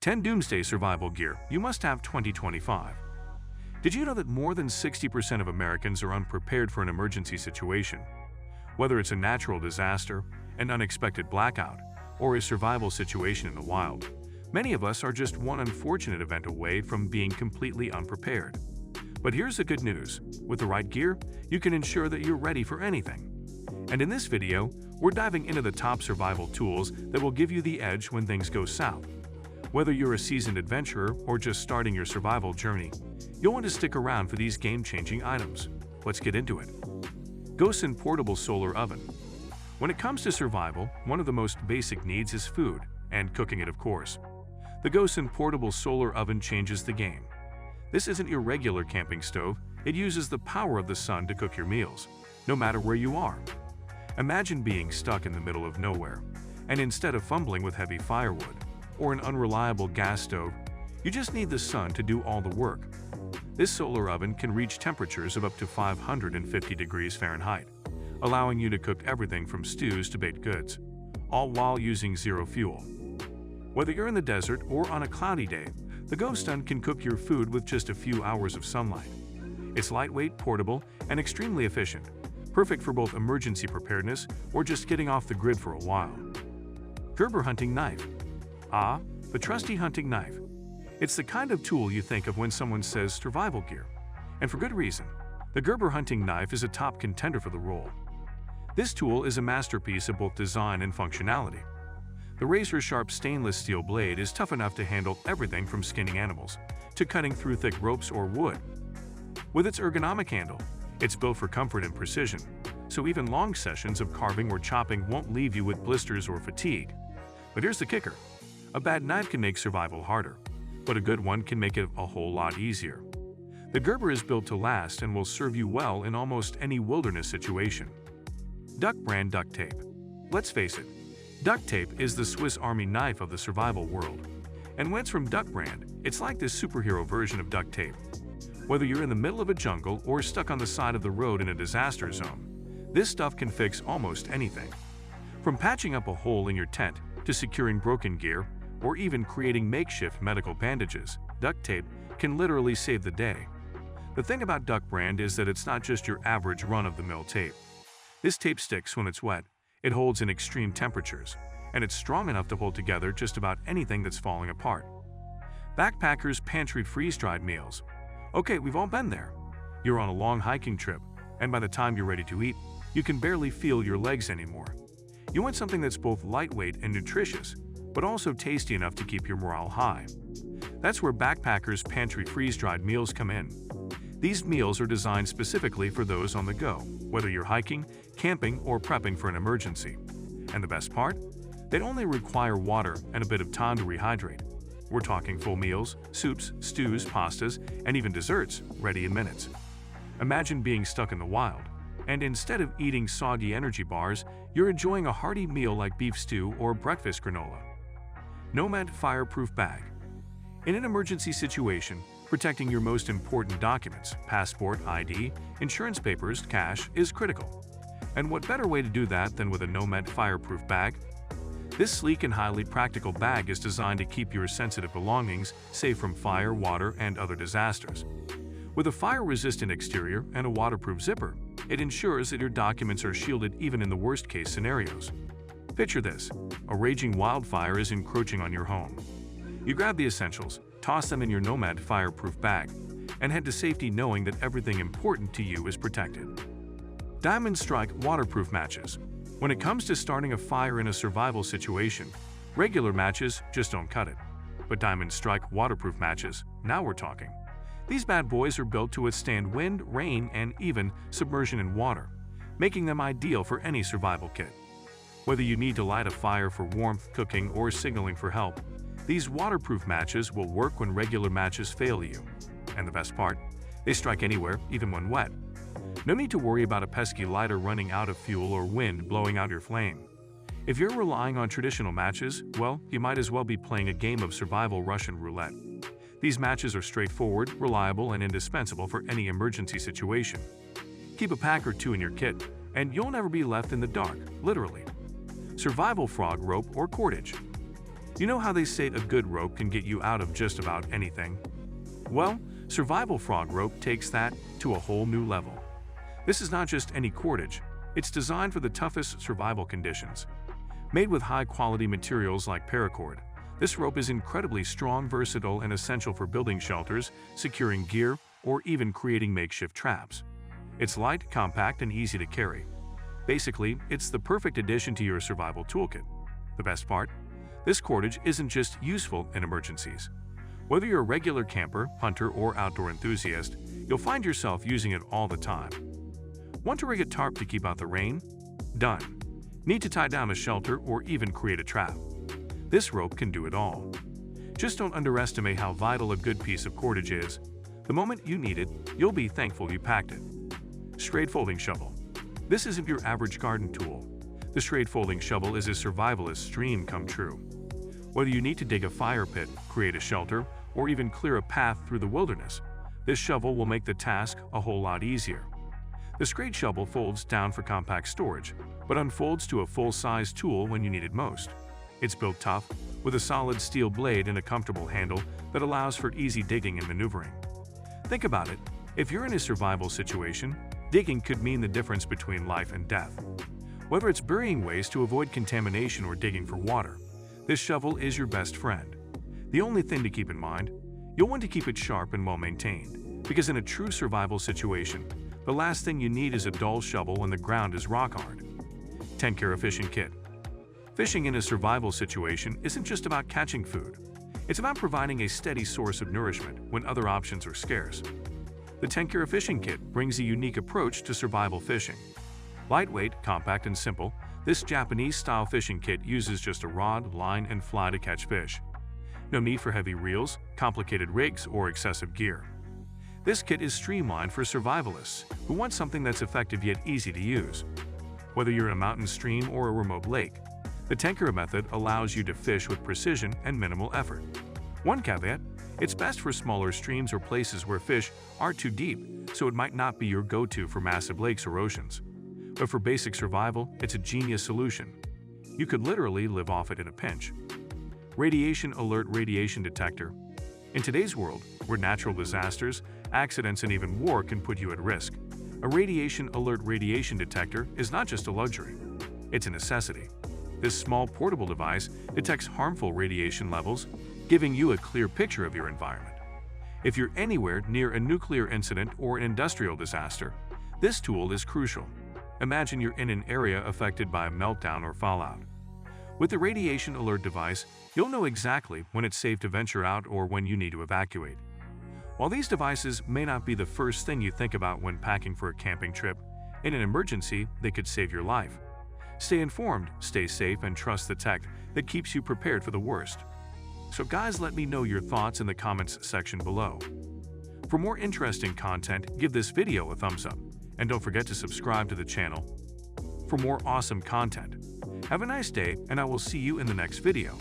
10 Doomsday Survival Gear You Must Have 2025. Did you know that more than 60% of Americans are unprepared for an emergency situation? Whether it's a natural disaster, an unexpected blackout, or a survival situation in the wild, many of us are just one unfortunate event away from being completely unprepared. But here's the good news. With the right gear, you can ensure that you're ready for anything. And in this video, we're diving into the top survival tools that will give you the edge when things go south. Whether you're a seasoned adventurer or just starting your survival journey, you'll want to stick around for these game-changing items. Let's get into it. Gosen Portable Solar Oven. When it comes to survival, one of the most basic needs is food, and cooking it of course. The Gosen Portable Solar Oven changes the game. This isn't your regular camping stove, it uses the power of the sun to cook your meals, no matter where you are. Imagine being stuck in the middle of nowhere, and instead of fumbling with heavy firewood or an unreliable gas stove, you just need the sun to do all the work. This solar oven can reach temperatures of up to 550 degrees Fahrenheit, allowing you to cook everything from stews to baked goods, all while using zero fuel. Whether you're in the desert or on a cloudy day, the Gosen can cook your food with just a few hours of sunlight. It's lightweight, portable, and extremely efficient, perfect for both emergency preparedness or just getting off the grid for a while. Gerber Hunting Knife. Ah, the trusty hunting knife. It's the kind of tool you think of when someone says survival gear. And for good reason. The Gerber Hunting Knife is a top contender for the role. This tool is a masterpiece of both design and functionality. The razor-sharp stainless steel blade is tough enough to handle everything from skinning animals to cutting through thick ropes or wood. With its ergonomic handle, it's built for comfort and precision, so even long sessions of carving or chopping won't leave you with blisters or fatigue. But here's the kicker. A bad knife can make survival harder, but a good one can make it a whole lot easier. The Gerber is built to last and will serve you well in almost any wilderness situation. Duck Brand Duct Tape. Let's face it, duct tape is the Swiss Army knife of the survival world. And when it's from Duck Brand, it's like this superhero version of duct tape. Whether you're in the middle of a jungle or stuck on the side of the road in a disaster zone, this stuff can fix almost anything. From patching up a hole in your tent to securing broken gear, or even creating makeshift medical bandages, duct tape can literally save the day. The thing about Duck Brand is that it's not just your average run-of-the-mill tape. This tape sticks when it's wet, it holds in extreme temperatures, and it's strong enough to hold together just about anything that's falling apart. Backpackers Pantry Freeze-Dried Meals. Okay, we've all been there. You're on a long hiking trip, and by the time you're ready to eat, you can barely feel your legs anymore. You want something that's both lightweight and nutritious, but also tasty enough to keep your morale high. That's where Backpackers Pantry Freeze-Dried Meals come in. These meals are designed specifically for those on the go, whether you're hiking, camping, or prepping for an emergency. And the best part? They only require water and a bit of time to rehydrate. We're talking full meals, soups, stews, pastas, and even desserts ready in minutes. Imagine being stuck in the wild, and instead of eating soggy energy bars, you're enjoying a hearty meal like beef stew or breakfast granola. Nomad Fireproof Bag. In an emergency situation, protecting your most important documents, passport, ID, insurance papers, cash, is critical. And what better way to do that than with a Nomad Fireproof Bag? This sleek and highly practical bag is designed to keep your sensitive belongings safe from fire, water, and other disasters. With a fire-resistant exterior and a waterproof zipper, it ensures that your documents are shielded even in the worst-case scenarios. Picture this. A raging wildfire is encroaching on your home. You grab the essentials, toss them in your Nomad Fireproof Bag, and head to safety knowing that everything important to you is protected. Diamond Strike Waterproof Matches. When it comes to starting a fire in a survival situation, regular matches just don't cut it. But Diamond Strike Waterproof Matches, now we're talking. These bad boys are built to withstand wind, rain, and even submersion in water, making them ideal for any survival kit. Whether you need to light a fire for warmth, cooking, or signaling for help, these waterproof matches will work when regular matches fail you. And the best part? They strike anywhere, even when wet. No need to worry about a pesky lighter running out of fuel or wind blowing out your flame. If you're relying on traditional matches, well, you might as well be playing a game of survival Russian roulette. These matches are straightforward, reliable, and indispensable for any emergency situation. Keep a pack or two in your kit, and you'll never be left in the dark, literally. Survival frog rope or cordage. You know how they say a good rope can get you out of just about anything? Well, Survival Frog Rope takes that to a whole new level. This is not just any cordage, it's designed for the toughest survival conditions. Made with high-quality materials like paracord, this rope is incredibly strong, versatile, and essential for building shelters, securing gear, or even creating makeshift traps. It's light, compact, and easy to carry. Basically, it's the perfect addition to your survival toolkit. The best part? This cordage isn't just useful in emergencies. Whether you're a regular camper, hunter, or outdoor enthusiast, you'll find yourself using it all the time. Want to rig a tarp to keep out the rain? Done. Need to tie down a shelter or even create a trap? This rope can do it all. Just don't underestimate how vital a good piece of cordage is. The moment you need it, you'll be thankful you packed it. Straight folding shovel. This isn't your average garden tool. The straight folding shovel is a survivalist dream come true. Whether you need to dig a fire pit, create a shelter, or even clear a path through the wilderness, this shovel will make the task a whole lot easier. The straight shovel folds down for compact storage, but unfolds to a full-size tool when you need it most. It's built tough, with a solid steel blade and a comfortable handle that allows for easy digging and maneuvering. Think about it. If you're in a survival situation, digging could mean the difference between life and death. Whether it's burying waste to avoid contamination or digging for water, this shovel is your best friend. The only thing to keep in mind, you'll want to keep it sharp and well-maintained, because in a true survival situation, the last thing you need is a dull shovel when the ground is rock-hard. 10-Kara Fishing Kit. Fishing in a survival situation isn't just about catching food. It's about providing a steady source of nourishment when other options are scarce. The 10-Kara Fishing Kit brings a unique approach to survival fishing. Lightweight, compact, and simple, this Japanese-style fishing kit uses just a rod, line, and fly to catch fish. No need for heavy reels, complicated rigs, or excessive gear. This kit is streamlined for survivalists who want something that's effective yet easy to use. Whether you're in a mountain stream or a remote lake, the 10-Kara method allows you to fish with precision and minimal effort. One caveat, it's best for smaller streams or places where fish aren't too deep, so it might not be your go-to for massive lakes or oceans. But for basic survival, it's a genius solution. You could literally live off it in a pinch. Radiation Alert Radiation Detector. In today's world, where natural disasters, accidents, and even war can put you at risk, a Radiation Alert Radiation Detector is not just a luxury, it's a necessity. This small portable device detects harmful radiation levels, giving you a clear picture of your environment. If you're anywhere near a nuclear incident or an industrial disaster, this tool is crucial. Imagine you're in an area affected by a meltdown or fallout. With the Radiation Alert device, you'll know exactly when it's safe to venture out or when you need to evacuate. While these devices may not be the first thing you think about when packing for a camping trip, in an emergency, they could save your life. Stay informed, stay safe, and trust the tech that keeps you prepared for the worst. So guys, let me know your thoughts in the comments section below. For more interesting content, give this video a thumbs up, and don't forget to subscribe to the channel for more awesome content. Have a nice day, and I will see you in the next video.